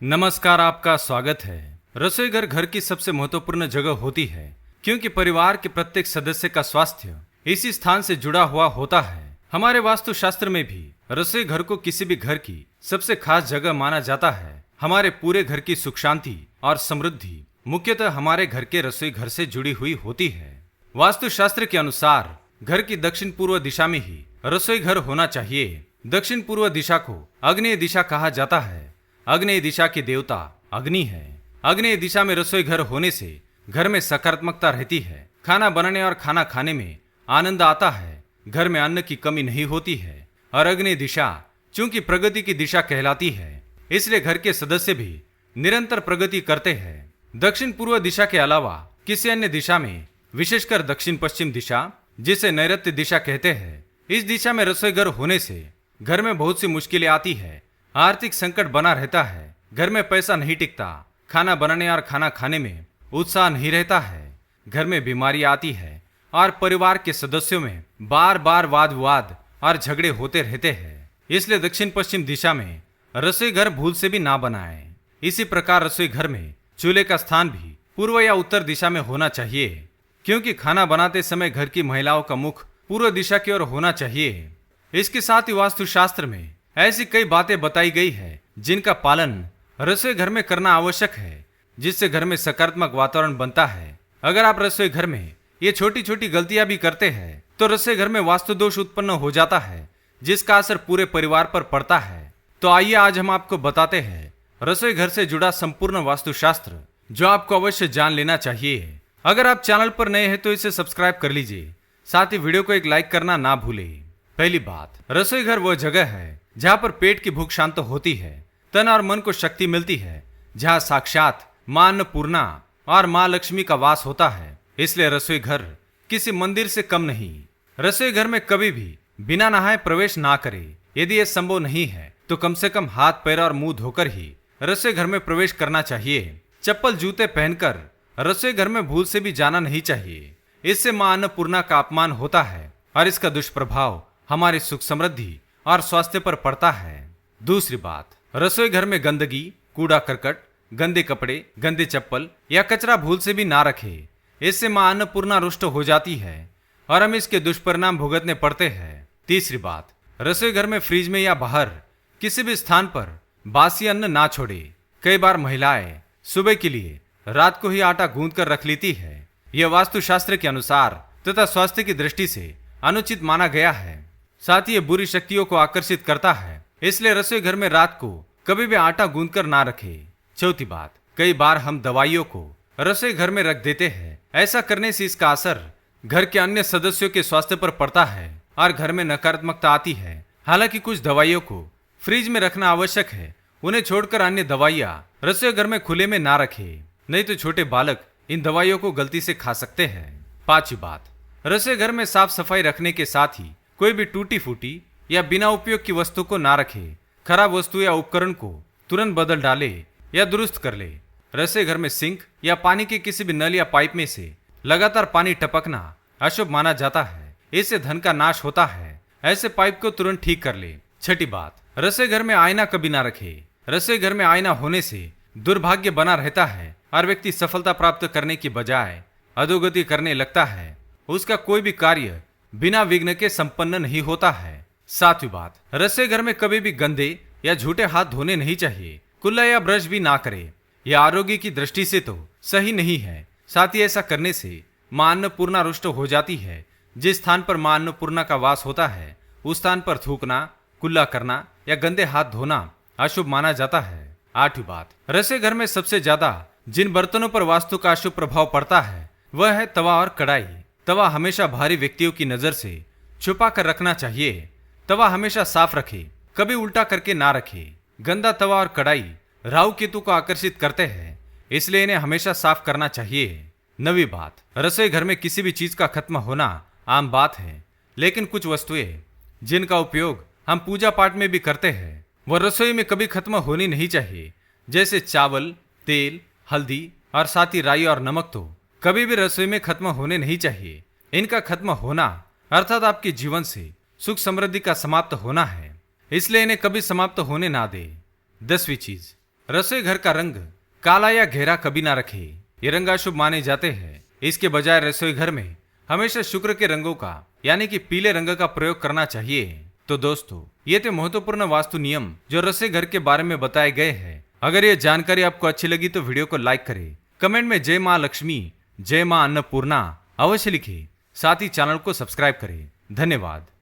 नमस्कार, आपका स्वागत है। रसोई घर घर की सबसे महत्वपूर्ण जगह होती है क्योंकि परिवार के प्रत्येक सदस्य का स्वास्थ्य इसी स्थान से जुड़ा हुआ होता है। हमारे वास्तुशास्त्र में भी रसोई घर को किसी भी घर की सबसे खास जगह माना जाता है। हमारे पूरे घर की सुख शांति और समृद्धि मुख्यतः हमारे घर के रसोई घर से जुड़ी हुई होती है। वास्तुशास्त्र के अनुसार घर की दक्षिण पूर्व दिशा में ही रसोई घर होना चाहिए। दक्षिण पूर्व दिशा को आग्नेय दिशा कहा जाता है। आग्नेय दिशा की देवता अग्नि है। आग्नेय दिशा में रसोई घर होने से घर में सकारात्मकता रहती है। खाना बनाने और खाना खाने में आनंद आता है। घर में अन्न की कमी नहीं होती है। और आग्नेय दिशा चूंकि प्रगति की दिशा कहलाती है, इसलिए घर के सदस्य भी निरंतर प्रगति करते हैं। दक्षिण पूर्व दिशा के अलावा किसी अन्य दिशा में, विशेषकर दक्षिण पश्चिम दिशा जिसे नैऋत्य दिशा कहते हैं, इस दिशा में रसोई घर होने से घर में बहुत सी मुश्किलें आती है। आर्थिक संकट बना रहता है। घर में पैसा नहीं टिकता। खाना बनाने और खाना खाने में उत्साह नहीं रहता है। घर में बीमारी आती है और परिवार के सदस्यों में बार बार वाद विवाद और झगड़े होते रहते हैं। इसलिए दक्षिण पश्चिम दिशा में रसोई घर भूल से भी ना बनाएं। इसी प्रकार रसोई घर में चूल्हे का स्थान भी पूर्व या उत्तर दिशा में होना चाहिए, क्योंकि खाना बनाते समय घर की महिलाओं का मुख पूर्व दिशा की ओर होना चाहिए। इसके साथ ही वास्तुशास्त्र में ऐसी कई बातें बताई गई है जिनका पालन रसोई घर में करना आवश्यक है, जिससे घर में सकारात्मक वातावरण बनता है। अगर आप रसोई घर में ये छोटी छोटी गलतियां भी करते हैं तो रसोई घर में वास्तु दोष उत्पन्न हो जाता है, जिसका असर पूरे परिवार पर पड़ता है। तो आइए आज हम आपको बताते हैं रसोई घर से जुड़ा संपूर्ण वास्तुशास्त्र, जो आपको अवश्य जान लेना चाहिए। अगर आप चैनल पर नए हैं तो इसे सब्सक्राइब कर लीजिए, साथ ही वीडियो को एक लाइक करना ना भूलें। पहली बात, रसोई घर वह जगह है जहाँ पर पेट की भूख शांत होती है, तन और मन को शक्ति मिलती है, जहाँ साक्षात मां अन्नपूर्णा और मां लक्ष्मी का वास होता है। इसलिए रसोई घर किसी मंदिर से कम नहीं। रसोई घर में कभी भी बिना नहाए प्रवेश ना करें। यदि यह संभव नहीं है तो कम से कम हाथ पैर और मुंह धोकर ही रसोई घर में प्रवेश करना चाहिए। चप्पल जूते पहनकर रसोई घर में भूल से भी जाना नहीं चाहिए। इससे मां अन्नपूर्णा का अपमान होता है और इसका दुष्प्रभाव हमारी सुख समृद्धि और स्वास्थ्य पर पड़ता है। दूसरी बात, रसोई घर में गंदगी, कूड़ा करकट, गंदे कपड़े, गंदे चप्पल या कचरा भूल से भी ना रखे। इससे मां अन्नपूर्णा रुष्ट हो जाती है और हम इसके दुष्परिणाम भुगतने पड़ते हैं। तीसरी बात, रसोई घर में फ्रिज में या बाहर किसी भी स्थान पर बासी अन्न ना छोड़े। कई बार महिलाएं सुबह के लिए रात को ही आटा गूंद कर रख लेती है। यह वास्तुशास्त्र के अनुसार तथा स्वास्थ्य की दृष्टि से अनुचित माना गया है। साथ ही ये बुरी शक्तियों को आकर्षित करता है। इसलिए रसोई घर में रात को कभी भी आटा गूंदकर ना रखे। चौथी बात, कई बार हम दवाइयों को रसोई घर में रख देते हैं। ऐसा करने से इसका असर घर के अन्य सदस्यों के स्वास्थ्य पर पड़ता है और घर में नकारात्मकता आती है। हालांकि कुछ दवाइयों को फ्रिज में रखना आवश्यक है। उन्हें छोड़कर अन्य दवाइयाँ रसोई घर में खुले में ना रखे, नहीं तो छोटे बालक इन दवाइयों को गलती से खा सकते हैं। पांचवी बात, रसोई घर में साफ सफाई रखने के साथ ही कोई भी टूटी फूटी या बिना उपयोग की वस्तु को ना रखे। खराब वस्तु या उपकरण को तुरंत बदल डाले या दुरुस्त कर ले। रसोई घर में सिंक या पानी के किसी भी नल या पाइप में से लगातार पानी टपकना अशुभ माना जाता है। इससे धन का नाश होता है। ऐसे पाइप को तुरंत ठीक कर ले। छठी बात, रसोई घर में आईना कभी ना रखे। रसोई घर में आईना होने से दुर्भाग्य बना रहता है और व्यक्ति सफलता प्राप्त करने की बजाय अधोगति करने लगता है। उसका कोई भी कार्य बिना विघ्न के संपन्न नहीं होता है। सातवीं बात, रसोई घर में कभी भी गंदे या झूठे हाथ धोने नहीं चाहिए। कुल्ला या ब्रश भी ना करे। यह आरोग्य की दृष्टि से तो सही नहीं है। साथ ही ऐसा करने से मां अन्नपूर्णा रुष्ट हो जाती है। जिस स्थान पर मां अन्नपूर्णा का वास होता है उस स्थान पर थूकना, कुल्ला करना या गंदे हाथ धोना अशुभ माना जाता है। आठवीं बात, रसोई घर में सबसे ज्यादा जिन बर्तनों पर वास्तु का अशुभ प्रभाव पड़ता है वह है तवा और कढ़ाई। तवा हमेशा बाहरी व्यक्तियों की नजर से छुपा कर रखना चाहिए। तवा हमेशा साफ रखे, कभी उल्टा करके ना रखे। गंदा तवा और कढ़ाई राहु केतु को आकर्षित करते हैं, इसलिए इन्हें हमेशा साफ करना चाहिए। नवी बात, रसोई घर में किसी भी चीज का खत्म होना आम बात है, लेकिन कुछ वस्तुएं जिनका उपयोग हम पूजा पाठ में भी करते हैं वह रसोई में कभी खत्म होनी नहीं चाहिए। जैसे चावल, तेल, हल्दी और साथ ही राई और नमक तो कभी भी रसोई में खत्म होने नहीं चाहिए। इनका खत्म होना अर्थात आपके जीवन से सुख समृद्धि का समाप्त होना है, इसलिए इन्हें कभी समाप्त होने ना दे। 10वीं चीज, रसोई घर का रंग काला या घेरा कभी ना रखे, ये रंग अशुभ माने जाते हैं। इसके बजाय रसोई घर में हमेशा शुक्र के रंगों का यानी कि पीले रंग का प्रयोग करना चाहिए। तो दोस्तों, ये थे महत्वपूर्ण वास्तु नियम जो रसोई घर के बारे में बताए गए हैं। अगर ये जानकारी आपको अच्छी लगी तो वीडियो को लाइक करें, कमेंट में जय मां लक्ष्मी, जय मां अन्नपूर्णा अवश्य लिखें। साथ ही चैनल को सब्सक्राइब करें। धन्यवाद।